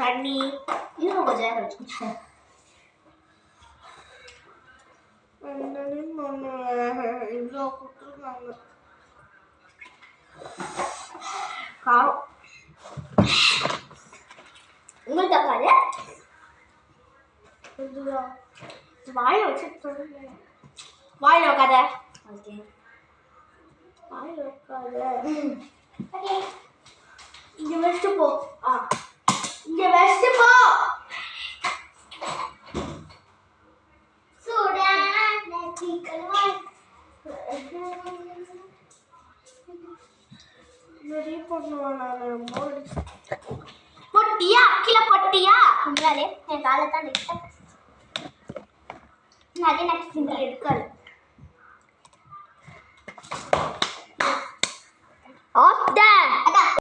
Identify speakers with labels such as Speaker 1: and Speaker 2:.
Speaker 1: தண்ணி இன்னும் கொஞ்சம் நேரம் வச்சுக்கோங்க. இவ்வளோ கொடுத்துருக்காங்க காரம். உங்களுக்கு தக்காளி வாயில் வச்சு வாயில் வைக்காத. ஓகே வாயில் வைக்காத. ஓகே இங்கே வச்சுட்டு போ. இங்கே வச்சுட்டு போ. பொட்டியா கீழே பொட்டியா உங்களாலே என் காலை தான் அதே நெக்ஸ்ட் இருக்காது. Of the